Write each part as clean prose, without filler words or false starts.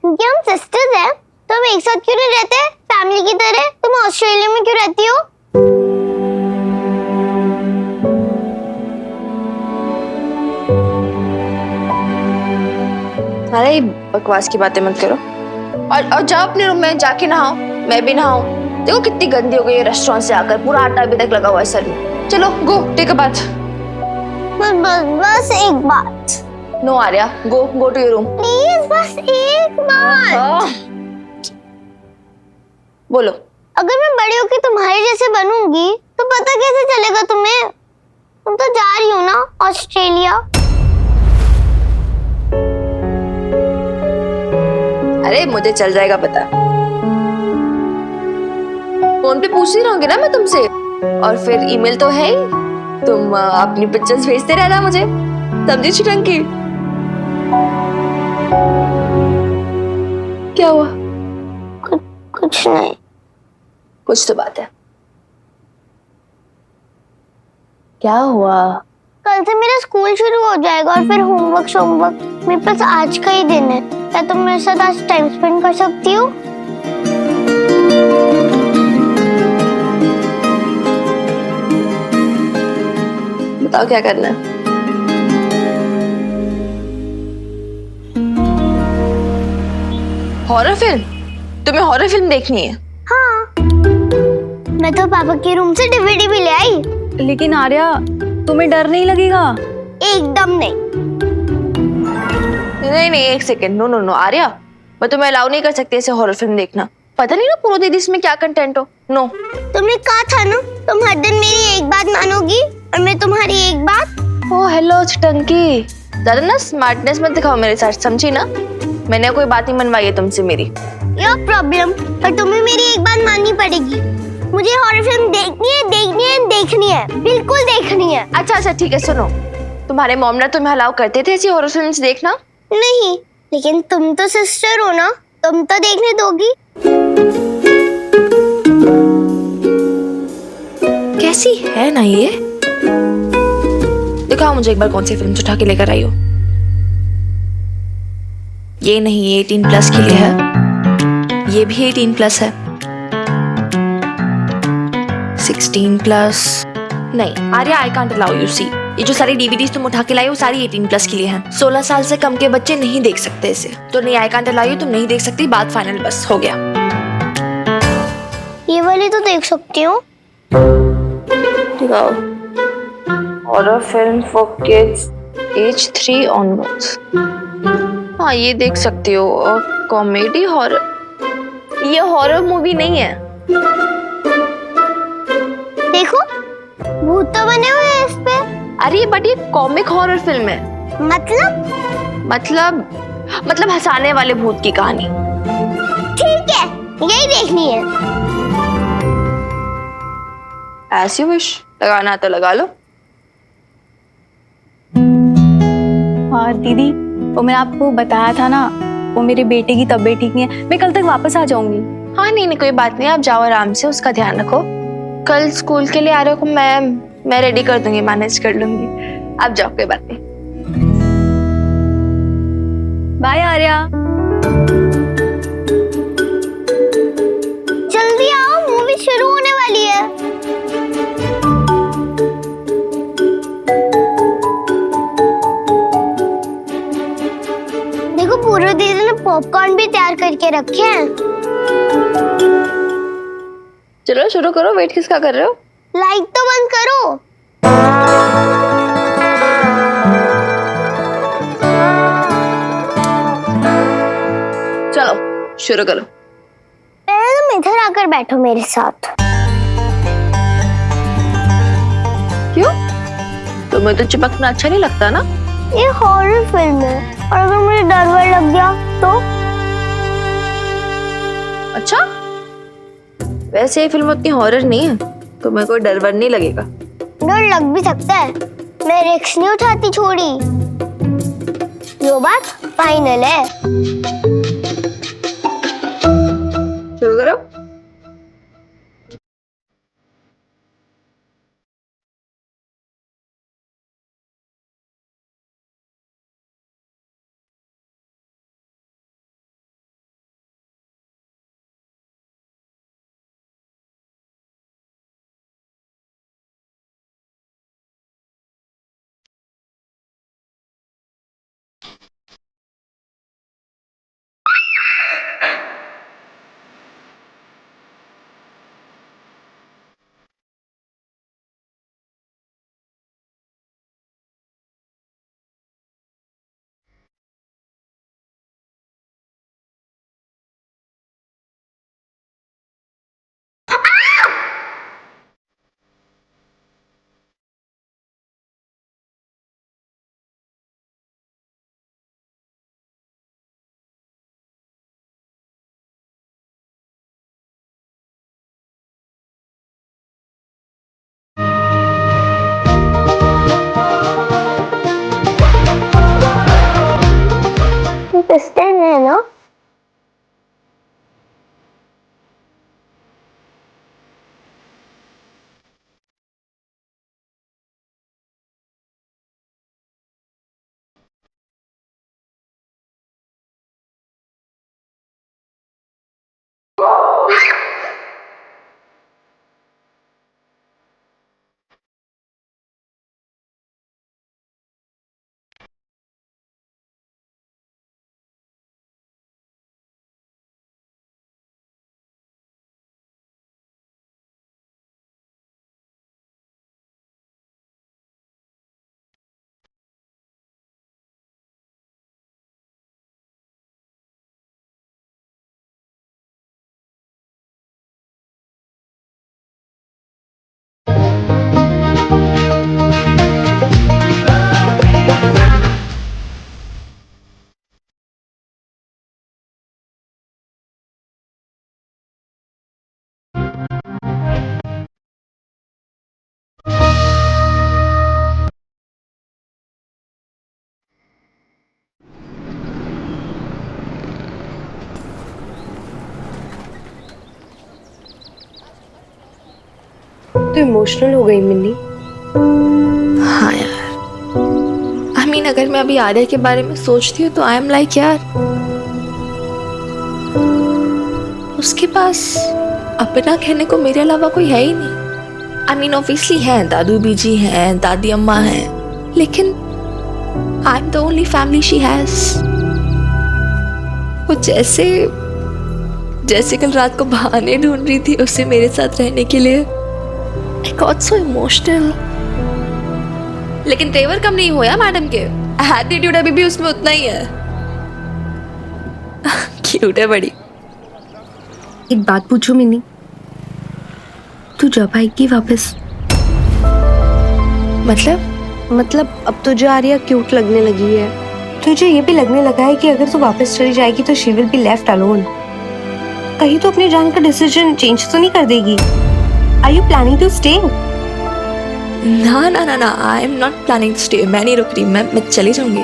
क्योंकि हम सिस्टर्स हैं, तो हम एक साथ क्यों नहीं रहते फैमिली की तरह? तुम ऑस्ट्रेलिया में क्यों रहती हो? अरे बकवास की बातें मत करो और जाओ अपने रूम में, जाके नहाओ, मैं भी नहाऊं। देखो कितनी गंदी हो गई है रेस्टोरेंट से आकर, पूरा आटा अभी तक लगा हुआ है सर में। चलो गो टेक अ बाथ। बस एक बात। No Arya, go to your room. Please बस एक बात। बोलो। अगर मैं बड़ी होकर तुम्हारे जैसे बनूंगी तो पता कैसे चलेगा तुम्हें? तुम तो जा रही हो ना ऑस्ट्रेलिया। अरे मुझे चल जाएगा पता, फोन पे पूछ ही रहूंगी ना मैं तुमसे, और फिर ईमेल तो है ही, तुम अपनी पिक्चर्स भेजते रहना मुझे, समझी चिटंकी? क्या हुआ? कुछ नहीं। कुछ तो बात है। क्या हुआ? कल से मेरा स्कूल शुरू हो जाएगा और फिर होमवर्क। मेरे पास आज का ही दिन है। क्या तुम मेरे साथ आज टाइम स्पेंड कर सकती हो? बताओ क्या करना है। Horror film? तुम्हें हॉरर फिल्म देखनी है? हाँ, मैं तो पापा के रूम से डीवीडी भी ले आई। लेकिन आर्या, तुम्हें डर नहीं लगेगा? एकदम नहीं। नहीं एक सेकेंड, नो आर्या, मैं तुम्हें अलाउ नहीं कर सकती ऐसे हॉरर फिल्म देखना। पता नहीं ना पूरा दीदी इसमें क्या कंटेंट हो। नो। तुमने कहा था ना तुम हर दिन मेरी एक बात मानोगी और मैं तुम्हारी एक बात। ओ हेलो चिटंकी, ज्यादा ना स्मार्टनेस मत दिखाओ मेरे साथ, समझी ना? मैंने कोई बात नहीं मनवाई है तुमसे मेरी। योर प्रॉब्लम, पर तुम्हें मेरी एक बात माननी पड़ेगी। मुझे हॉरर फिल्म देखनी है, बिल्कुल देखनी है। अच्छा ठीक है, सुनो, तुम्हारे मॉम ने तुम्हें अलाउ करते थे ऐसी हॉरर फिल्म्स देखना? नहीं, लेकिन तुम तो सिस्टर हो ना, तुम तो देखने दोगी। कैसी है ना ये? दिखाओ मुझे एक बार कौन सी फिल्म उठा के लेकर आई हो। ये नहीं, ये 18+ के लिए है। ये भी 18+ है। 16+ नहीं Arya, I can't allow you. See, ये जो सारी डीवीडीज तुम उठा के लाई हो सारी 18+ के लिए हैं। 16 साल से कम के बच्चे नहीं देख सकते इसे। तो नहीं, आई कांट अलाउ यू, तुम नहीं देख सकती, बात फाइनल, बस हो गया। ये वाली तो देख सकती हूँ। दिखाओ। Horror film for kids age 3 onwards. हाँ ये देख सकती हो। और कॉमेडी हॉरर, ये हॉरर मूवी नहीं है। देखो, भूत तो बने हुए हैं इस पे। अरे बट ये कॉमिक हॉरर फिल्म है। मतलब हंसाने वाले भूत की कहानी। ठीक है, यही देखनी है। ऐसी विश, लगाना तो लगा लो। हाँ दीदी, वो मैंने आपको बताया था ना, वो मेरे बेटे की तबीयत ठीक नहीं है, मैं कल तक वापस आ जाऊंगी। हाँ नहीं कोई बात नहीं, आप जाओ आराम से, उसका ध्यान रखो। कल स्कूल के लिए आ रहे हो, मैं रेडी कर दूंगी, मैनेज कर लूंगी। आप जाओ, कोई बात नहीं। बाय आर्या। जल्दी आओ, मूवी शुरू होने वाली है। देखो, पूरा दीदी ने पॉपकॉर्न भी तैयार करके रखे हैं। चलो शुरू करो, वेट किसका कर रहे हो? लाइट तो बंद करो। चलो शुरू करो। पहले तुम इधर आकर बैठो मेरे साथ। क्यों? तुम्हें तो चिपकना अच्छा नहीं लगता ना? ये हॉरर फिल्म है और अगर मुझे डर वर लग गया तो? अच्छा, वैसे ये फिल्म उतनी हॉरर नहीं है, तुम्हें कोई डर वर नहीं लगेगा। डर लग भी सकता है, मैं रिस्क नहीं उठाती छोड़ी। जो बात फाइनल है। शुरू करो। तो इमोशनल हो गई मिन्नी। हाँ यार, आई मीन अगर मैं अभी आर्या के बारे में सोचती हूँ तो आई एम लाइक यार, उसके पास अपना कहने को मेरे अलावा कोई है ही नहीं। आई मीन ऑब्वियसली हैं, दादू बीजी हैं, दादी अम्मा हैं, लेकिन I am the only family she has. वो जैसे कल रात को बहाने ढूंढ रही थी उसे मेरे साथ रहने के लिए। I got so emotional. लेकिन तेवर कम नहीं हुआ मैडम के, एटीट्यूड अभी भी उसमें उतना ही है। क्यूट है बड़ी। एक बात पूछूं मिन्नी, तू जब आएगी वापस? मतलब अब तुझे आर्या क्यूट लगने लगी है, तुझे ये भी लगने लगा है कि अगर तू वापस चली जाएगी तो she will be left alone. कहीं तो अपने जान का डिसीजन चेंज तो नहीं कर देगी? Are you planning to stay? ना, I am not planning to stay. मैं नहीं रुक रही, मैं चली जाऊंगी।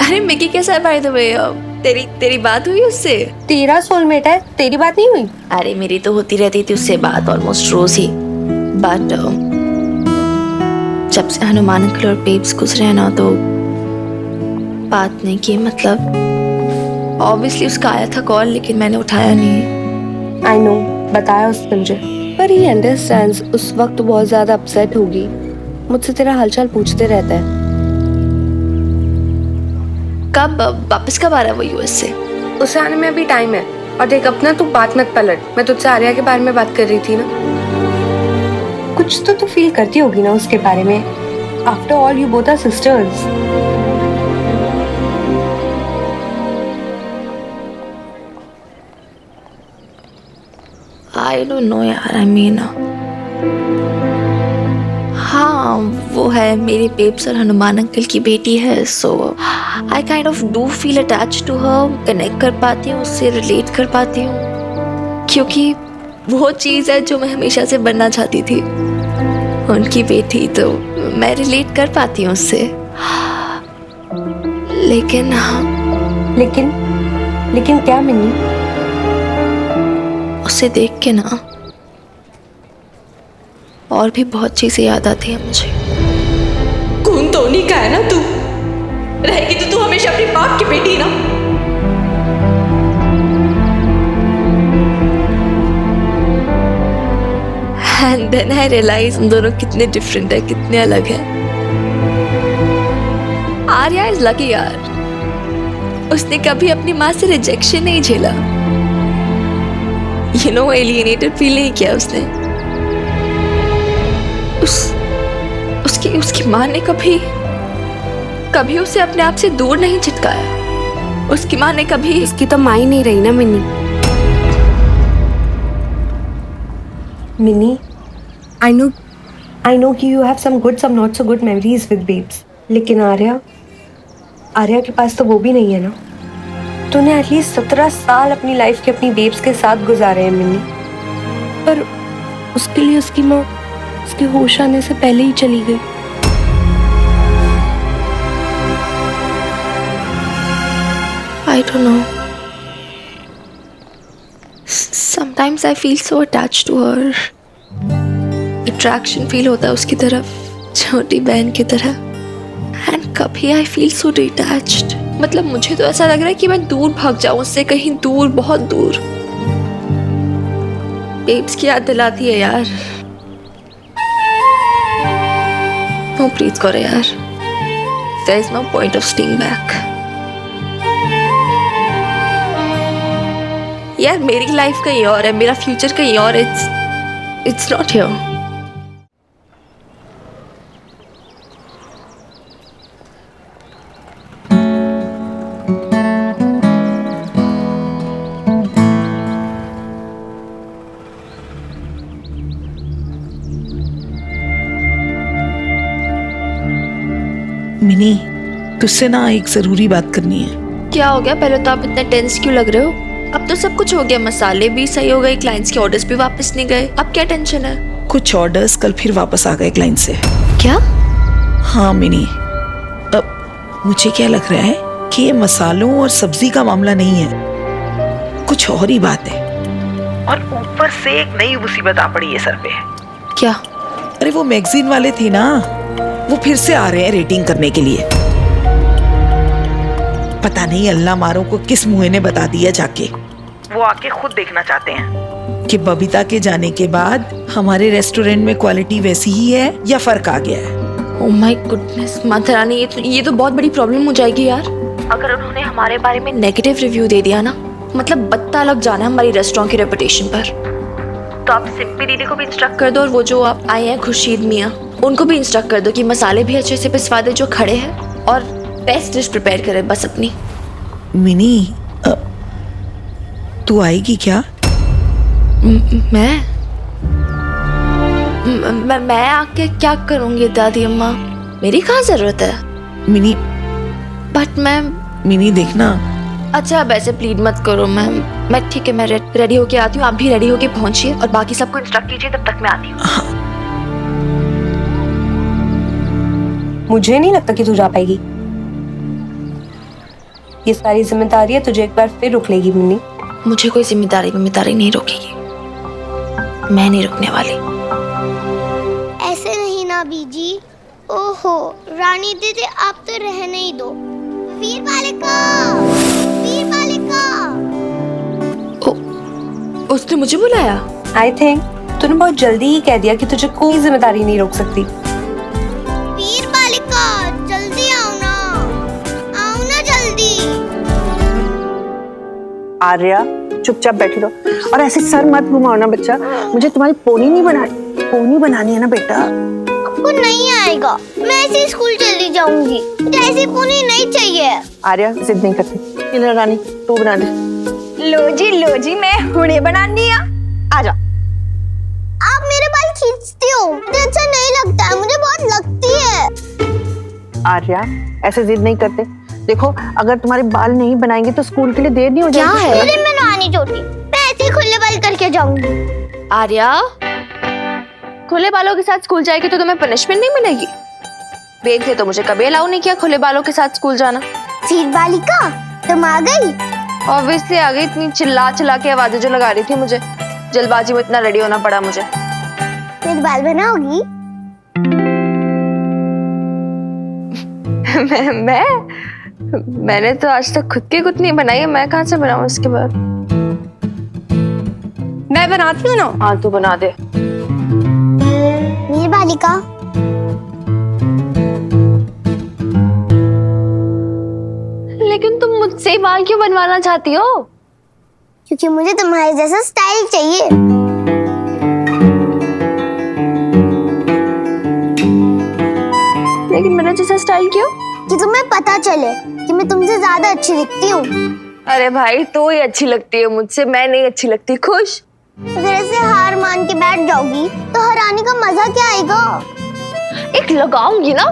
अरे मिकी कैसा है बाय द वे? तेरी बात हुई उससे? तेरा सोलमेट है, तेरी बात नहीं हुई? अरे मेरी तो होती रहती थी उससे बात ऑलमोस्ट रोज ही, बट जब से हनुमान अंकल और पेप्स गुजरे हैं ना तो बात नहीं की। मतलब ऑब्वियसली उसका आया था कॉल, लेकिन मैंने उठाया नहीं। आई नो, बताया उसने मुझे, पर ही अंडरस्टैंड्स। उस वक्त बहुत ज्यादा अपसेट होगी, मुझसे तेरा हालचाल पूछते रहता है। वापस कब आ रहा है वो यूएस से? उसे आने में अभी टाइम है। और देख अपना तू बात मत पलट, मैं तुझसे आर्या के बारे में बात कर रही थी ना। कुछ तो तू फील करती होगी ना उसके बारे में। After all you both are sisters. I don't know यार, आई मीन हाँ वो है, मेरे पेप्स और हनुमान अंकल की बेटी है, so I kind of do feel attach to her. Connect कर पाती हूँ उससे, रिलेट कर पाती हूँ, क्योंकि वो चीज़ है जो मैं हमेशा से बनना चाहती थी, उनकी बेटी। तो मैं रिलेट कर पाती हूँ उससे। लेकिन क्या मिन्नी? उसे देख के ना और भी बहुत चीजें याद आती हैं मुझे। खून तो उन्हीं का है ना, तू रहेगी तो तू हमेशा अपने बाप की बेटी ना। एंड देन आई रियलाइज हम दोनों कितने डिफरेंट है, कितने अलग हैं। आर्या इज लकी यार, उसने कभी अपनी माँ से रिजेक्शन नहीं झेला। यू नो, एलिएनेटेड फील नहीं किया उसने। उसकी माँ ने कभी उसे अपने आप से दूर नहीं चिटकाया। उसकी माँ ने कभी इसकी तो माँ ही नहीं रही ना मिन्नी। I know कि you have some good, some not so good memories with babes. लेकिन आर्या के पास तो वो भी नहीं है ना। तूने एटलीस्ट 17 साल अपनी लाइफ के अपनी बेब्स के साथ गुजारे हैं मिन्नी, पर उसके लिए उसकी माँ उसके होश आने से पहले ही चली गई। I don't know. Sometimes I feel so attached to her. Attraction feel होता है उसकी तरफ, छोटी बहन की तरह। And कभी I feel so detached. मतलब मुझे तो ऐसा लग रहा है कि मैं दूर भाग जाऊं उससे, कहीं दूर, बहुत दूर। बेब्स की याद दिलाती है यार। नो प्लीज करो यार, there is no point of staying back. यार मेरी लाइफ कहीं और है, मेरा फ्यूचर कहीं और, इट्स नॉट हियर। मिनी, तुझसे ना एक जरूरी बात करनी है। क्या हो गया? पहले तो आप इतने टेंस क्यों लग रहे हो? अब तो सब कुछ हो गया, मसाले भी सही हो गए, क्लाइंट्स के ऑर्डर्स भी वापस नहीं गए, अब क्या टेंशन है? कुछ ऑर्डर्स कल फिर वापस आ गए क्लाइंट से। क्या? हाँ मिनी, अब मुझे क्या लग रहा है कि ये मसालों और सब्जी का मामला नहीं है, कुछ और ही बात है। और ऊपर से एक नई मुसीबत आ पड़ी है सर पे। क्या? अरे वो मैगजीन वाले थे ना, वो फिर से आ रहे हैं रेटिंग करने के लिए। पता नहीं अल्लाह मारो को किस मुँह ने बता दिया जाके। वो आके खुद देखना चाहते हैं कि बबीता के जाने के बाद हमारे रेस्टोरेंट में क्वालिटी वैसी ही है या फर्क आ गया है। Oh my goodness Mata Rani, ये तो बहुत बड़ी प्रॉब्लम हो जाएगी यार। अगर उन्होंने हमारे बारे में नेगेटिव रिव्यू दे दिया ना, मतलब बत्ता लग जाना है हमारी रेस्टोरेंट की रेपुटेशन पर। तो आप सिंपी दीदी को भी इंस्ट्रक्ट कर दो, और वो जो आप आए हैं खुर्शीद मियाँ, उनको भी इंस्ट्रक्ट कर दो कि मसाले भी अच्छे से पिसवा दे जो खड़े हैं, और बेस्ट डिश प्रिपेयर करे बस अपनी। मिनी, तू आएगी क्या? मैं आके क्या करूंगी दादी अम्मा, मेरी कहाँ जरूरत है? Mini, but ma'am. मिनी देखना। अच्छा अब ऐसे प्लीड मत करो मैम, मैं ठीक है, मैं रेडी होके आती हूँ, आप भी रेडी होके पहुंचिए और बाकी सबको इंस्ट्रक्ट कीजिए, तब तक मैं आती हूँ। मुझे नहीं लगता कि तू जा पाएगी। ये सारी जिम्मेदारी है तुझे एक बार फिर रोक लेगी मिन्नी। मुझे कोई जिम्मेदारी नहीं रोकेगी, मैं नहीं रुकने वाली। ऐसे नहीं ना बीजी। ओहो रानी दीदी, आप तो रहने ही दो। वीर बालिका, वीर बालिका। उसने मुझे बुलाया। आई थिंक तूने बहुत जल्दी ही कह दिया कि तुझे कोई जिम्मेदारी नहीं रोक सकती। वीर बालिका जल्दी आओ ना जल्दी। आर्या चुपचाप बैठी रहो और ऐसे सर मत घुमाओ ना बच्चा, मुझे तुम्हारी पोनी नहीं बनानी, पोनी बनानी है ना बेटा। आपको नहीं आएगा, मैं ऐसे स्कूल चली जाऊंगी, मुझे ऐसी पोनी नहीं चाहिए। आर्या जिद नहीं करती, इधर रानी तू बना दे। लो जी मैं हुणे बनानी है। आजा। आप मेरे बाल खींचती हो, मुझे अच्छा नहीं लगता है, मुझे बहुत लगती है। आर्या ऐसे जिद नहीं करते, देखो अगर तुम्हारे बाल नहीं बनाएंगे तो स्कूल के लिए देर नहीं हो जाएगी। क्या है? मुझे बनवानी छोटी, मैं ऐसे ही खुले बाल करके जाऊंगी। आर्या, खुले बालों के साथ स्कूल जाएगी तो तुम्हें पनिशमेंट नहीं मिलेगी? बेग ने तो मुझे कभी अलाउ नहीं किया खुले बालों के साथ स्कूल जाना। वीर बालिका तुम आ गई? ऑब्वियसली आ गई, इतनी चिल्ला के आवाजें जो लगा रही थी मुझे, जल्दबाजी में इतना रेडी होना पड़ा मुझे। मेरे बाल बनाओगी? मैंने तो आज तक खुद के कुछ नहीं बनाई है, मैं कहाँ से बनाऊं इसके बाद? मैं बनाती हूँ ना। हाँ तू बना दे। वीर बालिका लेकिन तुम मुझसे ही बाल क्यों बनवाना चाहती हो? क्योंकि मुझे तुम्हारे जैसा स्टाइल चाहिए। लेकिन मेरा जैसा स्टाइल क्यों? कि तुम्हें पता चले कि मैं तुमसे ज्यादा अच्छी दिखती हूँ। अरे भाई तू ही अच्छी लगती है मुझसे, मैं नहीं अच्छी लगती। खुश? अगर ऐसे हार मान के बैठ जाओगी तो हराने का मजा क्या आएगा? एक लगाऊंगी ना।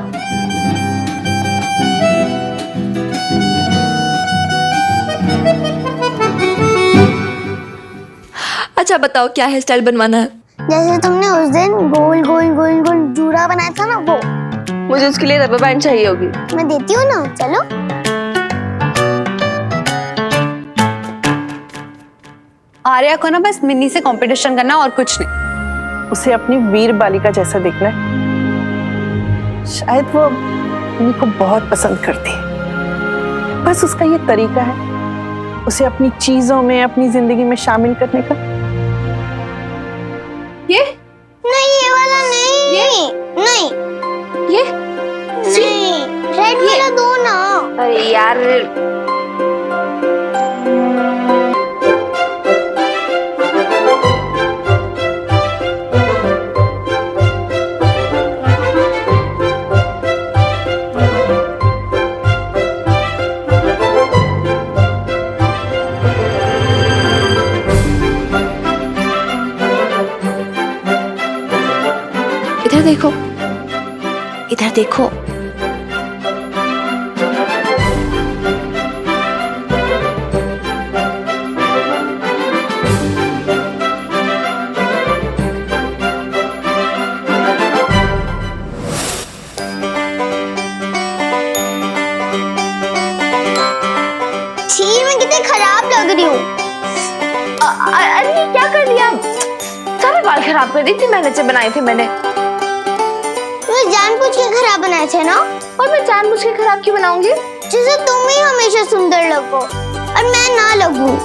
अच्छा बताओ क्या हेयर स्टाइल बनवाना है? जैसे तुमने उस दिन गोल गोल गोल गोल जूड़ा बनाया था ना, वो। मुझे उसके लिए रबर बैंड चाहिए होगी। मैं देती हूँ ना, चलो। आर्या को ना बस मिन्नी से कंपटीशन करना और कुछ नहीं। उसे अपनी वीर बालिका जैसा देखना है, शायद वो मिन्नी को बहुत पसंद करती है। बस उसका ये तरीका है उसे अपनी चीजों में, अपनी जिंदगी में शामिल करने का। ये नहीं, ये वाला नहीं। नहीं ये नहीं, रेड वाला दो ना। अरे यार, इधर देखो, इधर देखो। छी, मैं कितनी खराब लग रही हूँ। अरे क्या कर दिया? सारे बाल खराब कर दी थी, मेहनत से बनाए थे मैंने। मैं जानबूझ के खराब बनाए थे ना। और मैं जानबूझ के खराब क्यों बनाऊंगी? जैसे तुम ही हमेशा सुंदर लगो और मैं ना लगूं।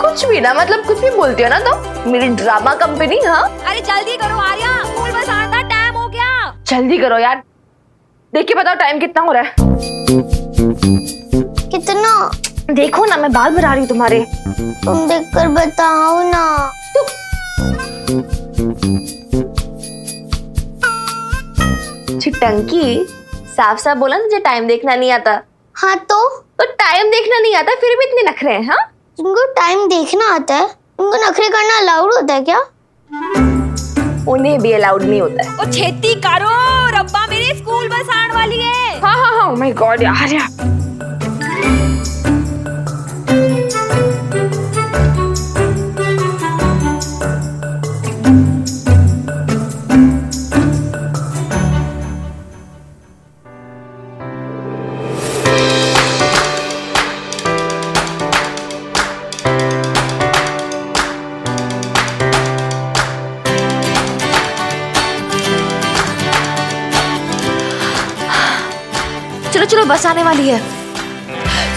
कुछ भी ना, मतलब कुछ भी बोलती हो ना तुम। मेरी ड्रामा कंपनी। हाँ, अरे जल्दी करो आर्या, स्कूल बस आने का टाइम हो गया। जल्दी करो यार। देख के बताओ टाइम कितना हो रहा है। कितना? देखो ना, मैं बाल बना रही हूँ तुम्हारे। तुम देखकर बताओ ना। चिटंकी, साफ साफ बोला तुझे टाइम देखना नहीं आता। हाँ तो टाइम देखना नहीं आता फिर भी इतने नखरे हैं? हाँ, तुमको टाइम देखना आता है, तुमको नखरे करना अलाउड होता है क्या? उन्हें भी अलाउड नहीं होता है। ओ छेती करो, रब्बा मेरी स्कूल बस आने वाली है। हाँ हाँ हाँ, माय गॉड यार। चलो चलो, बस आने वाली है।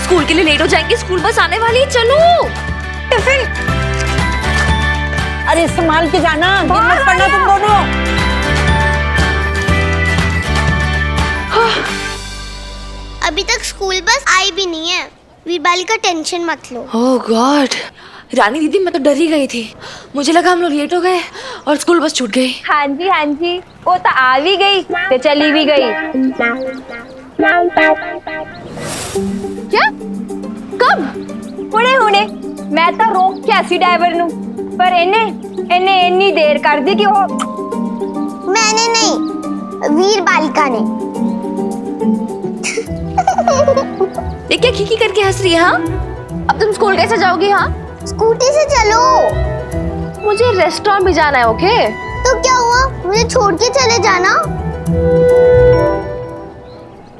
स्कूल के लिए लेट हो जाएंगे, स्कूल बस आने वाली है। चलो। टिफिन। अरे संभाल के जाना, गिर मत पड़ना तुम दोनों। अभी तक स्कूल बस आई भी नहीं है। वीरबाली का टेंशन मत लो। ओह गॉड, रानी दीदी, मैं तो डर ही गई थी। मुझे लगा हम लोग लेट हो गए और स्कूल बस छूट गई। हाँ जी, वो तो आ भी गई तो चली भी गई। क्या? कब? हुणे मैं तो रोक के ऐसी ड्राइवर नु, पर इन्हें इतनी देर कर दी कि वो। मैंने नहीं, वीरबालिका ने। ये क्या खिखी करके हंस रही है? हाँ, अब तुम स्कूल कैसे जाओगी? हाँ, स्कूटी से चलो। मुझे रेस्टोरेंट भी जाना है। ओके, तो क्या हुआ, मुझे छोड़ के चले जाना।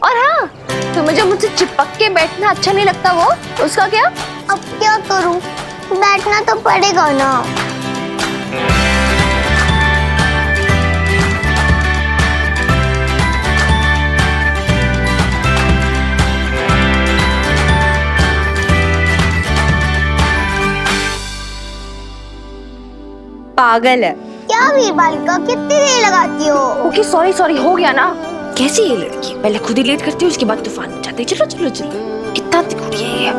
और हाँ, तुम्हें जो मुझसे चिपक के बैठना अच्छा नहीं लगता वो, उसका क्या? अब क्या करूं, बैठना तो पड़ेगा ना। पागल है। क्या वीरबालिका, कितनी देर लगाती हो? ओके सॉरी सॉरी, हो गया ना। कैसी ये लड़की, पहले खुद ही लेट करती है, उसके बाद तूफान मचाती है। चलो चलो चलो, कितना तिखुड़ी है ये।